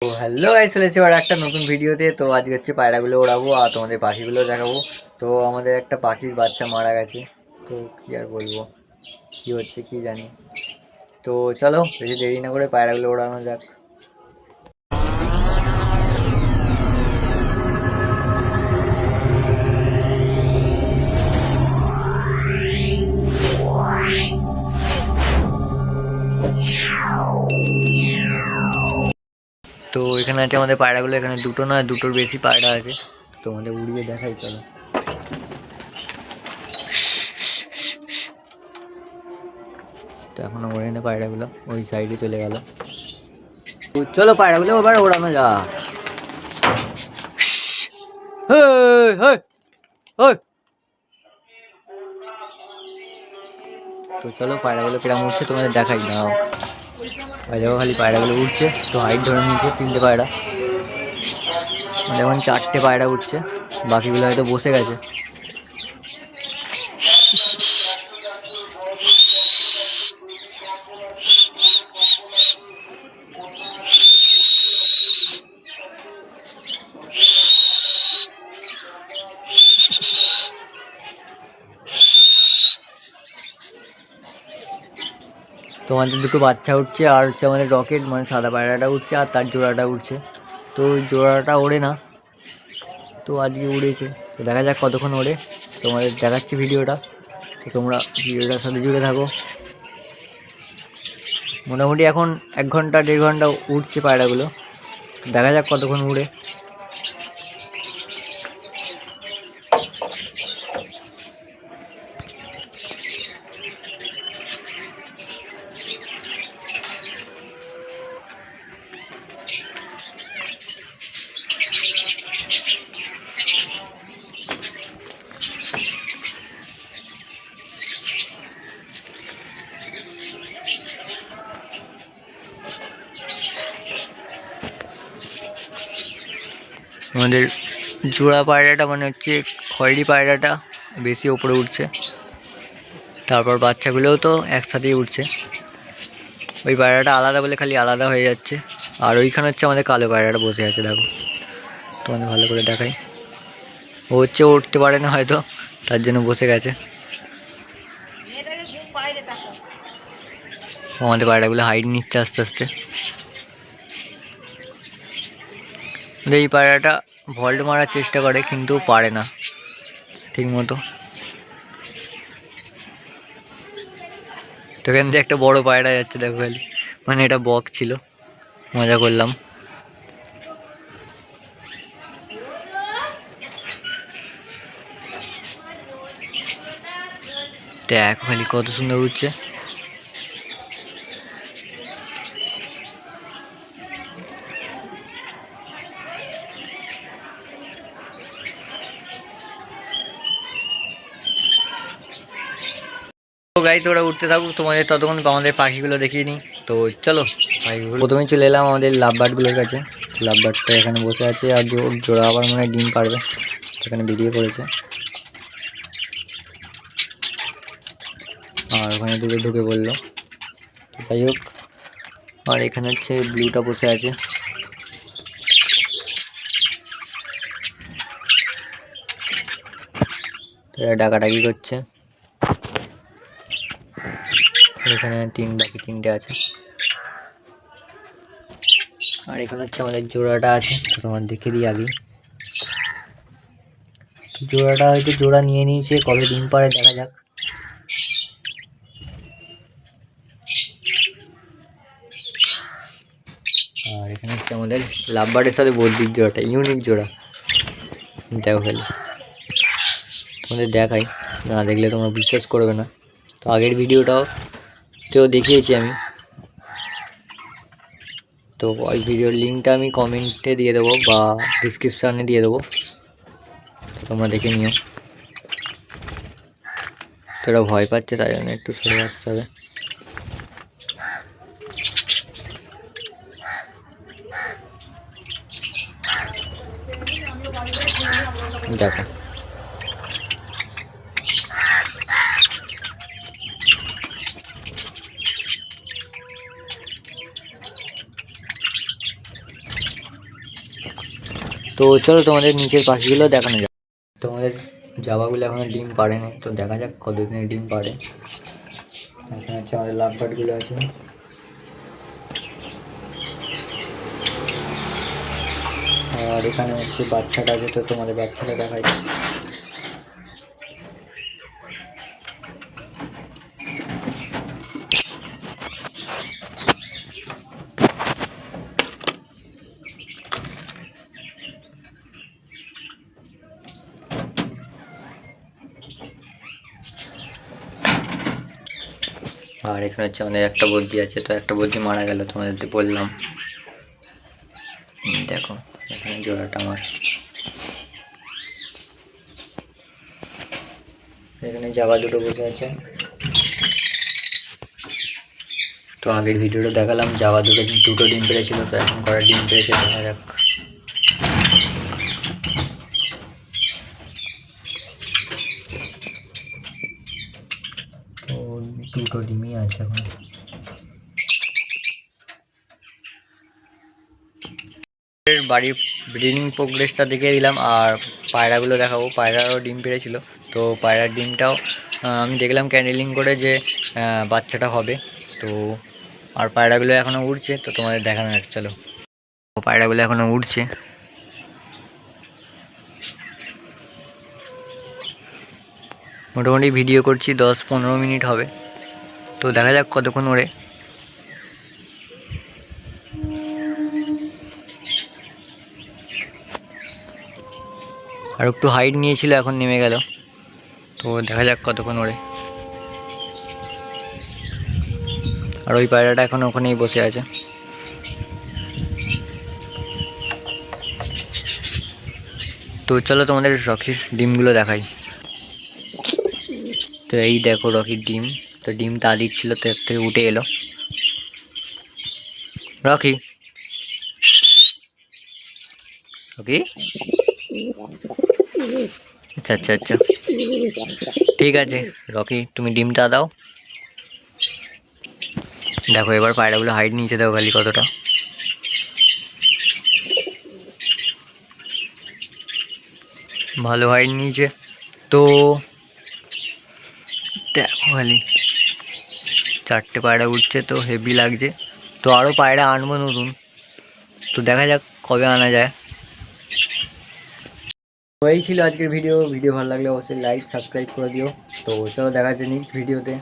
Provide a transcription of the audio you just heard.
তো hello guys, চলে এসেছি আবার একটা নতুন ভিডিওতে। তো আজকে হচ্ছে পায়রাগুলো ওড়াবো আর তোমাদের পাখিগুলো দেখাবো। তো আমাদের একটা পাখির বাচ্চা মারা গেছে, তো কি আর বলবো, কি হচ্ছে কি জানি। তো চলো বেশি দেরি না করে পায়রাগুলো ওড়ানো যাক। তো এখানে আছে আমাদের পায়রাগুলো, এখানে দুটো না দুটোর বেশি পায়রা আছে, তোমাদের উড়িয়ে দেখাই চলো। তো এখন ওড়ে না পায়রাগুলো, ওই সাইডে চলে গেল। তো চলো পায়রাগুলো এবার ওড়ানো যাক। হেই হেই হেই। তো চলো পায়রাগুলো কিরম উঠছে তোমাদের দেখাই দাও। দেখো খালি পায়রাগুলো উঠছে, তো হাইট ধরে নিয়েছে 3টে পায়রা, যেমন 4টে পায়রা উঠছে, বাকিগুলো হয়তো বসে গেছে। তোমাদের দুটো বাচ্চা উঠছে, আর হচ্ছে আমাদের রকেট মানে সাদা পায়রাটা উঠছে, আর তার জোড়াটা উঠছে। তো ওই জোড়াটা ওড়ে না, তো আজকে উড়েছে। তো দেখা যাক কতক্ষণ ওড়ে, তোমাদের দেখাচ্ছি ভিডিওটা। তো তোমরা ভিডিওটার সাথে জুড়ে থাকো। মোটামুটি এখন 1 ঘন্টা 1.5 ঘন্টা উঠছে পায়রাগুলো, দেখা যাক কতক্ষণ উড়ে। আমাদের জোড়া পায়রাটা মানে হচ্ছে খয়েরি পায়রাটা বেশি ওপরে উঠছে, তারপর বাচ্চাগুলোও তো একসাথেই উঠছে। ওই পায়রাটা আলাদা বলে খালি আলাদা হয়ে যাচ্ছে, আর ওইখানে হচ্ছে আমাদের কালো পায়রাটা বসে আছে, দেখো তোমাদের ভালো করে দেখাই। ও হচ্ছে উঠতে পারে না হয়তো, তার জন্য বসে গেছে। আমাদের পায়রাগুলো হাইট নিচ্ছে আস্তে আস্তে। এই পায়রাটা ভল্ট মারার চেষ্টা করে কিন্তু পারে না ঠিক মতো। তো এখান থেকে একটা বড় পায়রা যাচ্ছে দেখো খালি, মানে এটা বক ছিল, মজা করলাম। দেখ খালি কত সুন্দর উঠছে। তো গাইস ওরা উঠতে থাকুক, তোমাদের ততক্ষণ আমাদের পাখিগুলো দেখিয়ে নিই। তো চলো পাখিগুলো প্রথমেই চলে এলাম আমাদের লাভবার্ডগুলোর কাছে। লাভবার্ডটা এখানে বসে আছে, আর জোড়া আবার মনে হয় ডিম পারবে, এখানে বেরিয়ে পড়েছে। আর ওখানে দুটো ঢুকে পড়লো, যাই হোক। আর এখানে হচ্ছে ব্লুটা বসে আছে। এরা ডাকাডাকি করছে, এখানে বাকি 3টে আছে। আর এখানে হচ্ছে আমাদের জোড়াটা আছে, তো তোমার দেখে দিই আগে। জোড়াটা হয়তো জোড়া নিয়ে নিয়েছে, কবে ডিম পারে দেখা যাক। আর এখানে হচ্ছে আমাদের লাভবার্ডের সাথে বর্দির জোড়াটা, ইউনিক জোড়া, দেখো খালি তোমাদের দেখাই, না দেখলে তোমরা বিশ্বাস করবে না। তো আগের ভিডিওটাও তেও দেখিয়েছি আমি, তো ওই ভিডিওর লিঙ্কটা আমি কমেন্টে দিয়ে দেবো বা ডিসক্রিপশানে দিয়ে দেবো, তো তোমরা দেখে নিও। তো ওরা ভয় পাচ্ছে, তাই জন্য একটু সরে আসতে হবে। দেখো তো চলো তোমাদের নিচের পাখিগুলো দেখানো যাক। তোমাদের জাবাগুলো এখনো ডিম পাড়েনি, তো দেখা যাক কতদিনে ডিম পাড়ে। এখানে হচ্ছে আমাদের লাভ বার্ডগুলো আছে। আর এখানে হচ্ছে বাচ্চাটা আছে, তো তোমাদের বাচ্চাটা দেখাই। আর এখানে হচ্ছে আমাদের একটা বদ্যি আছে, তো একটা বদ্যি মারা গেল তোমাদের বললাম। দেখো এখানে জোড়াটা আমার, এখানে জাবা দুটো বসে আছে। তো আগের ভিডিওটা দেখালাম, জাবা দুটো ডিম পেড়েছিল, তো এখন কটা ডিম পেড়েছে দেখা যাক। তো দুটো ডিমই আছে এখন। বাড়ির ব্রিডিং প্রোগ্রেসটা দেখিয়ে দিলাম, আর পায়রাগুলো দেখাবো। পায়রারও ডিম পেড়েছিল, তো পায়রার ডিমটাও আমি দেখলাম ক্যান্ডেলিং করে যে বাচ্চাটা হবে। তো আর পায়রাগুলো এখনও উড়ছে, তো তোমাদের দেখানো যাক, চলো। পায়রাগুলো এখনও উড়ছে। মোটামুটি ভিডিও করছি 10-15 মিনিট হবে, তো দেখা যাক কতক্ষণ ওড়ে। আর একটু হাইট নিয়েছিল, এখন নেমে গেল, তো দেখা যাক কতক্ষণ ওড়ে। আর ওই পায়রাটা এখন ওখানেই বসে আছে। তো চলো তোমাদের রকির ডিমগুলো দেখাই। তো এই দেখো রকির ডিম, তো ডিম তা দিচ্ছিল, তো এর থেকে উঠে এলো। রকি, রকি, আচ্ছা আচ্ছা আচ্ছা, ঠিক আছে রকি, তুমি ডিমটা দাও। দেখো এবার পায়রাগুলো হাইট নিচে দাও খালি কতটা। ভালো হাইট নিয়েছে। তো দেখো খালি 4টে পায়রা উঠছে, তো হেভি লাগছে। তো আরও পায়রা আনবো নতুন, তো দেখা যাক কবে আনা যায়। তো এই ছিল আজকের ভিডিও ভালো লাগলে অবশ্যই লাইক সাবস্ক্রাইব করে দিও। তো চলো দেখা যাচ্ছে নেক্সট ভিডিওতে।